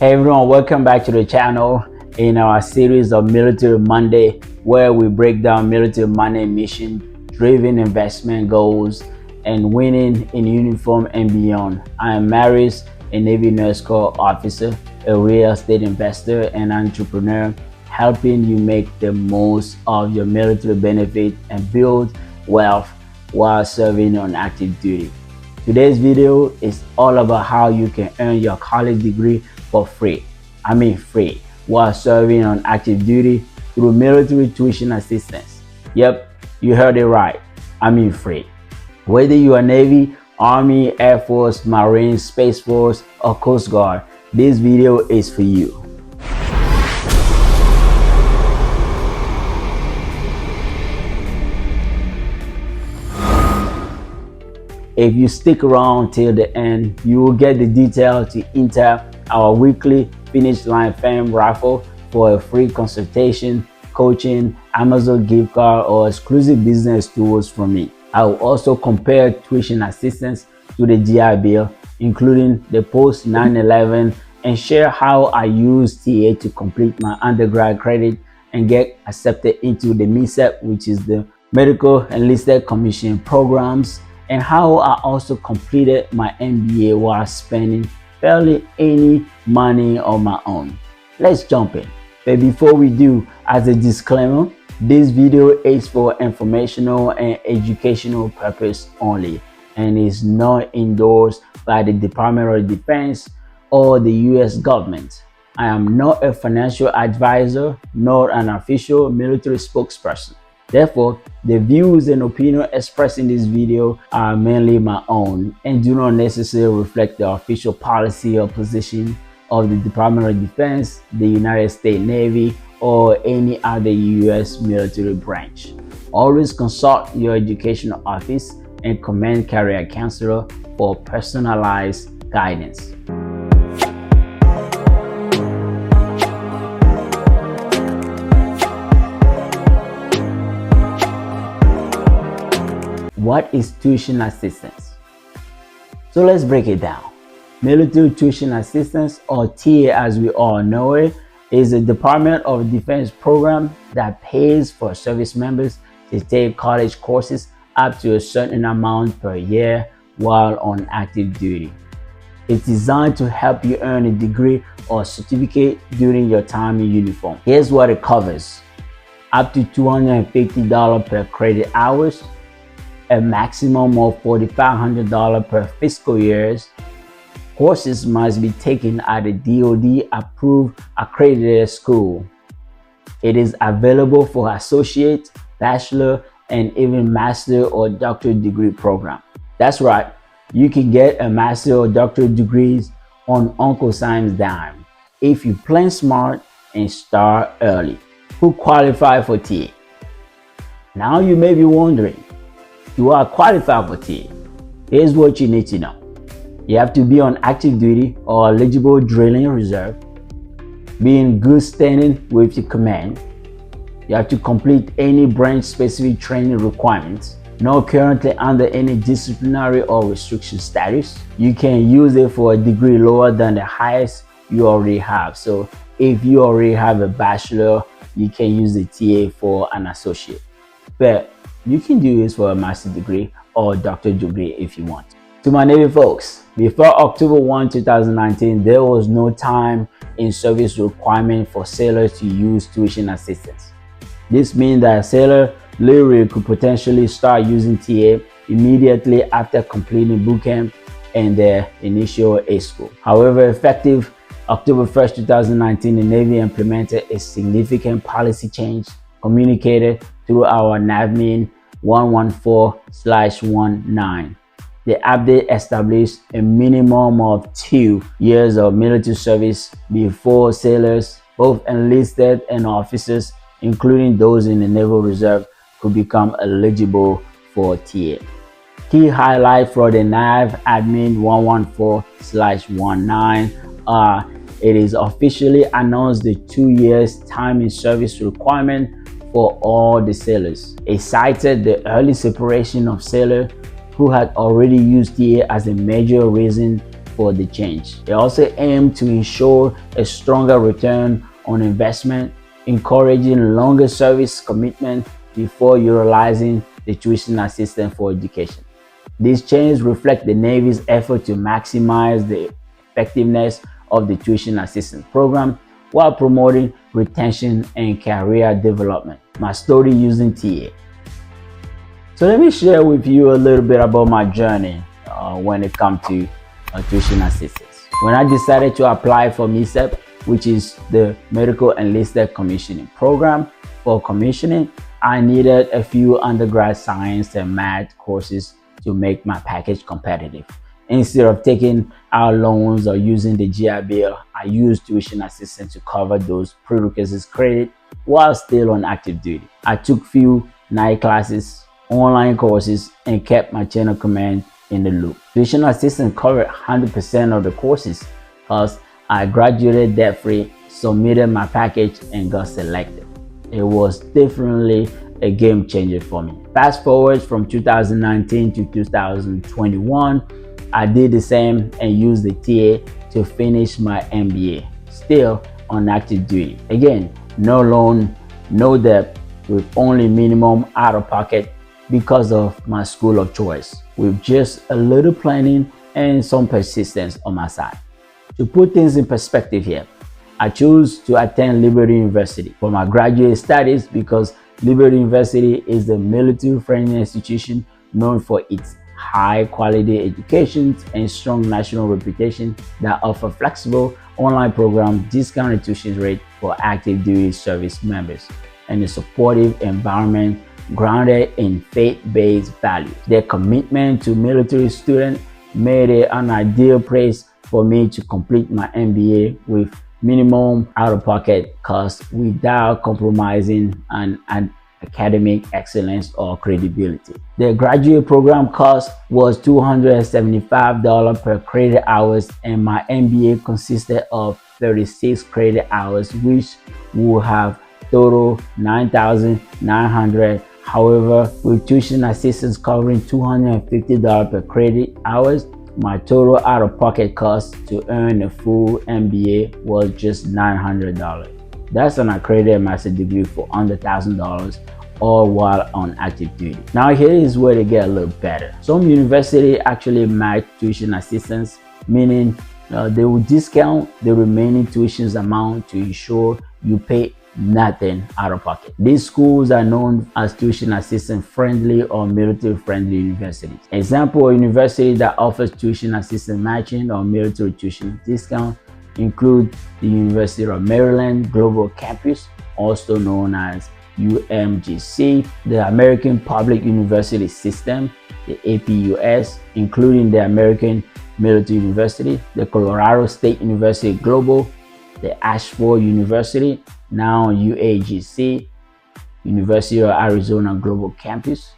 Hey everyone, welcome back to the channel in our series of Military Monday, where we break down military money mission, driven investment goals, and winning in uniform and beyond. I am Maris, a Navy Nurse Corps officer, a real estate investor and entrepreneur, helping you make the most of your military benefit and build wealth while serving on active duty. Today's video is all about how you can earn your college degree for free. Free, while serving on active duty through military tuition assistance. Yep, you heard it right. Free. Whether you are Navy, Army, Air Force, Marines, Space Force, or Coast Guard, this video is for you. If you stick around till the end, you will get the detail to enter our weekly Finish Line Fam raffle for a free consultation, coaching, Amazon gift card, or exclusive business tools from me. I will also compare tuition assistance to the GI Bill, including the post 9/11, and share how I use TA to complete my undergrad credit and get accepted into the MECP, which is the Medical Enlisted Commission programs, and how I also completed my MBA while spending barely any money on my own. Let's jump in. But before we do, as a disclaimer, this video is for informational and educational purpose only and is not endorsed by the Department of Defense or the US government. I am not a financial advisor nor an official military spokesperson. Therefore, the views and opinions expressed in this video are mainly my own and do not necessarily reflect the official policy or position of the Department of Defense, the United States Navy, or any other U.S. military branch. Always consult your educational office and command career counselor for personalized guidance. What is tuition assistance? So let's break it down. Military tuition assistance, or TA as we all know it, is a Department of Defense program that pays for service members to take college courses up to a certain amount per year while on active duty. It's designed to help you earn a degree or certificate during your time in uniform. Here's what it covers: up to $250 per credit hours, a maximum of $4,500 per fiscal years. Courses must be taken at a DoD approved accredited school. It is available for associate, bachelor, and even master or doctorate degree program. That's right, you can get a master or doctorate degrees on Uncle Sam's dime if you plan smart and start early. Who qualify for TA? Now you may be wondering, do I qualify for TA? Here's what you need to know. You have to be on active duty or eligible drilling reserve, be in good standing with your command. You have to complete any branch specific training requirements, not currently under any disciplinary or restriction status. You can use it for a degree lower than the highest you already have. So if you already have a bachelor, you can use the TA for an associate. But you can do this for a master's degree or doctorate degree if you want. To my Navy folks, before October 1, 2019, there was no time in service requirement for sailors to use tuition assistance. This means that a sailor literally could potentially start using TA immediately after completing boot camp and their initial A school. However, effective October 1st, 2019, the Navy implemented a significant policy change communicated through our NAVMIN 114/19. The update established a minimum of 2 years of military service before sailors, both enlisted and officers, including those in the Naval Reserve, could become eligible for TA. Key highlight for the NAV Admin 114/19 are: it is officially announced the 2 years time in service requirement for all the sailors. It cited the early separation of sailors who had already used TA as a major reason for the change. It also aimed to ensure a stronger return on investment, encouraging longer service commitment before utilizing the tuition assistance for education. These changes reflect the Navy's effort to maximize the effectiveness of the tuition assistance program while promoting retention and career development. My story using TA. So let me share with you a little bit about my journey when it comes to tuition assistance. When I decided to apply for MECP, which is the Medical Enlisted Commissioning Program for commissioning, I needed a few undergrad science and math courses to make my package competitive. Instead of taking out loans or using the GI Bill, I used tuition assistance to cover those prerequisites credit while still on active duty. I took few night classes, online courses, and kept my chain of command in the loop. Tuition assistance covered 100% of the courses because I graduated debt-free, submitted my package, and got selected. It was definitely a game changer for me. Fast forward from 2019 to 2021, I did the same and used the TA to finish my MBA, still on active duty. Again, no loan, no debt, with only minimum out-of-pocket because of my school of choice, with just a little planning and some persistence on my side. To put things in perspective here, I chose to attend Liberty University for my graduate studies because Liberty University is a military-friendly institution known for its high-quality education and strong national reputation that offer flexible online program, discounted tuition rate for active duty service members, and a supportive environment grounded in faith-based values. Their commitment to military students made it an ideal place for me to complete my MBA with minimum out-of-pocket costs without compromising on academic excellence or credibility. The graduate program cost was $275 per credit hours, and my MBA consisted of 36 credit hours, which would have total $9,900. However, with tuition assistance covering $250 per credit hours, my total out-of-pocket cost to earn a full MBA was just $900. That's an accredited master's degree for under $1,000, all while on active duty. Now here is where they get a little better. Some universities actually match tuition assistance, meaning they will discount the remaining tuition amount to ensure you pay nothing out of pocket. These schools are known as tuition assistance friendly or military friendly universities. Example of university that offers tuition assistance matching or military tuition discount include the University of Maryland Global Campus, also known as UMGC, the American Public University System, the APUS, including the American Military University, the Colorado State University Global, the Ashford University, now UAGC, University of Arizona Global Campus,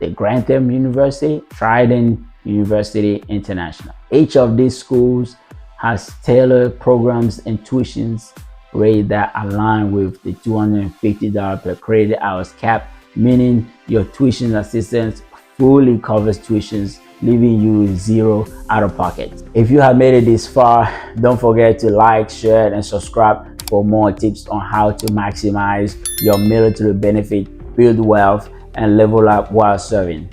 the Grantham University, Trident University International. Each of these schools has tailored programs and tuitions rate that align with the $250 per credit hours cap, meaning your tuition assistance fully covers tuitions, leaving you with zero out of pocket. If you have made it this far, don't forget to like, share, and subscribe for more tips on how to maximize your military benefit, build wealth, and level up while serving.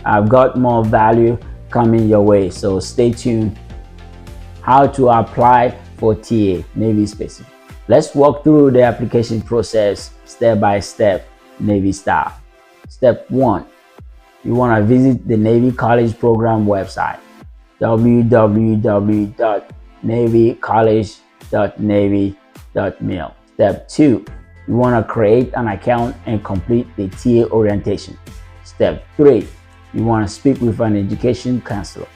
I've got more value coming your way, so stay tuned. How to apply for TA, Navy specific. Let's walk through the application process step by step, Navy style. Step 1. You want to visit the Navy College Program website, www.navycollege.navy.mil. Step 2. You want to create an account and complete the TA orientation. Step 3. You want to speak with an education counselor.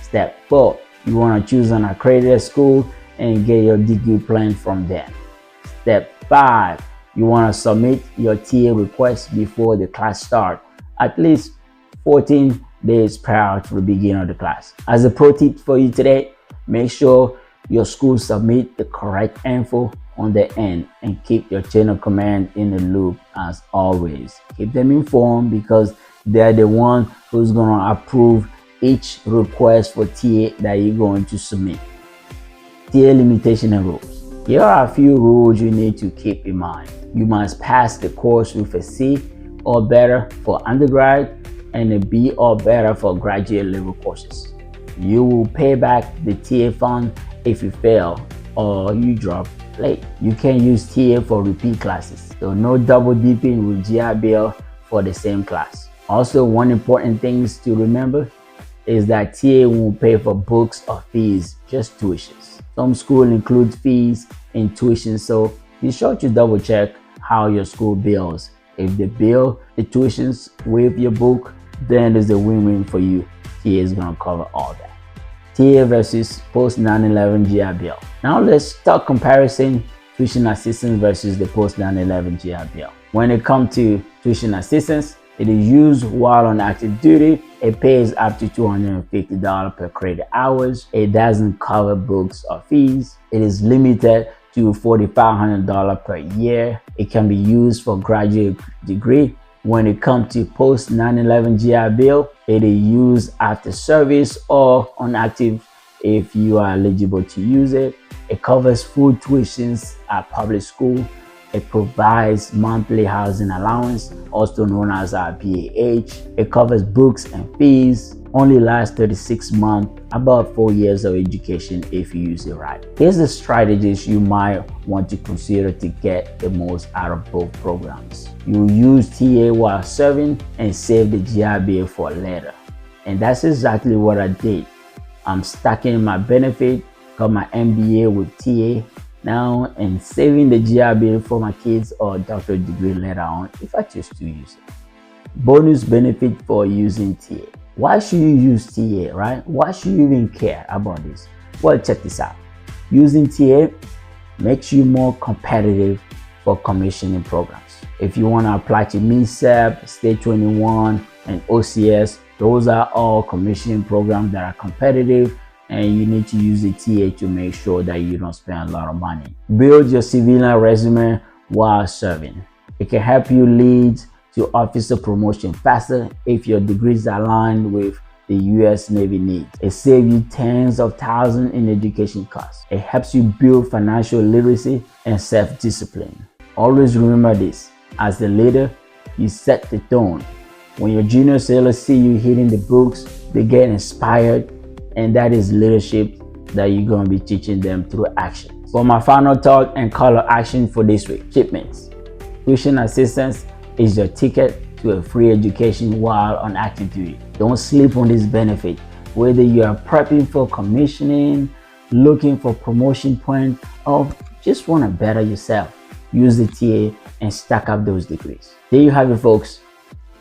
Step 4. You want to choose an accredited school and get your degree plan from them. Step 5. You want to submit your TA request before the class starts, at least 14 days prior to the beginning of the class. As a pro tip for you today, make sure your school submit the correct info on the end and keep your chain of command in the loop as always. Keep them informed because they're the one who's going to approve each request for TA that you're going to submit. TA limitation and rules. Here are a few rules you need to keep in mind. You must pass the course with a C or better for undergrad and a B or better for graduate level courses. You will pay back the TA fund if you fail or you drop late. You can use TA for repeat classes, so no double dipping with GI Bill for the same class. Also, one important thing to remember is that TA won't pay for books or fees, just tuitions. Some schools include fees in tuition, so be sure to double check how your school bills. If they bill the tuitions with your book, then it's a win-win for you. TA is going to cover all that. TA versus post 9/11 GI Bill. Now let's talk comparison tuition assistance versus the post 9/11 GI Bill. When it comes to tuition assistance, it is used while on active duty. It pays up to $250 per credit hours. It doesn't cover books or fees. It is limited to $4,500 per year. It can be used for graduate degree. When it comes to post 9/11 GI Bill, it is used after service or on active if you are eligible to use it. It covers full tuitions at public school. It provides monthly housing allowance, also known as BAH. It covers books and fees. Only lasts 36 months, about 4 years of education if you use it right. Here's the strategies you might want to consider to get the most out of both programs. You use TA while serving and save the GI Bill for later. And that's exactly what I did. I'm stacking my benefit, got my MBA with TA now, and saving the GI Bill for my kids or doctorate degree later on if I choose to use it. Bonus benefit for using TA. Why should you use TA, right? Why should you even care about this? Well, check this out. Using TA makes you more competitive for commissioning programs. If you want to apply to MECP, State 21, and OCS, those are all commissioning programs that are competitive, and you need to use the TA to make sure that you don't spend a lot of money. Build your civilian resume while serving. It can help you lead to officer promotion faster if your degrees are aligned with the US Navy needs. It saves you tens of thousands in education costs. It helps you build financial literacy and self-discipline. Always remember this, as a leader, you set the tone. When your junior sailors see you hitting the books, they get inspired, and that is leadership that you're going to be teaching them through action. For my final thought and call to action for this week, shipments. Tuition assistance is your ticket to a free education while on active duty. Don't sleep on this benefit. Whether you are prepping for commissioning, looking for promotion point, or just want to better yourself, use the TA and stack up those degrees. There you have it, folks.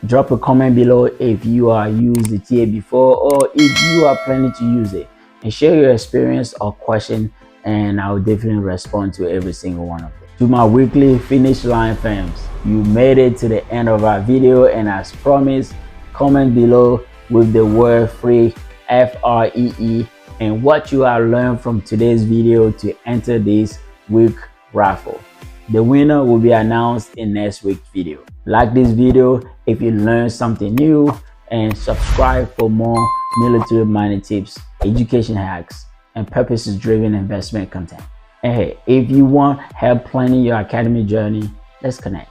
Drop a comment below if you are used the TA before or if you are planning to use it, and share your experience or question, and I will definitely respond to every single one of them. To my weekly finish line fams, you made it to the end of our video, and as promised, comment below with the word free, FREE, and what you have learned from today's video to enter this week raffle. The winner will be announced in next week's video. Like this video if you learned something new, and subscribe for more military-minded tips, education hacks, and purpose-driven investment content. And hey, if you want help planning your academic journey, let's connect.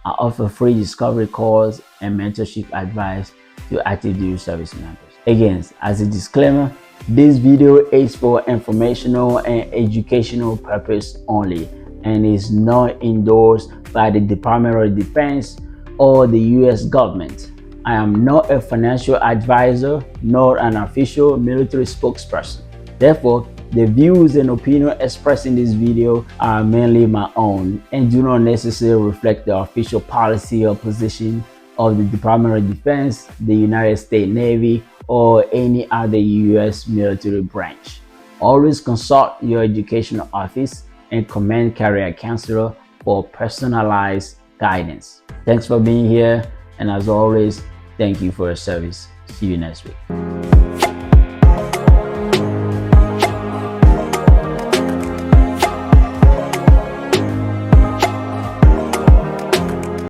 I offer free discovery calls and mentorship advice to active duty service members. Again, as a disclaimer, this video is for informational and educational purpose only and is not endorsed by the Department of Defense or the US government. I am not a financial advisor nor an official military spokesperson. Therefore, the views and opinions expressed in this video are mainly my own and do not necessarily reflect the official policy or position of the Department of Defense, the United States Navy, or any other US military branch. Always consult your educational office and command career counselor for personalized guidance. Thanks for being here, and as always, thank you for your service. See you next week.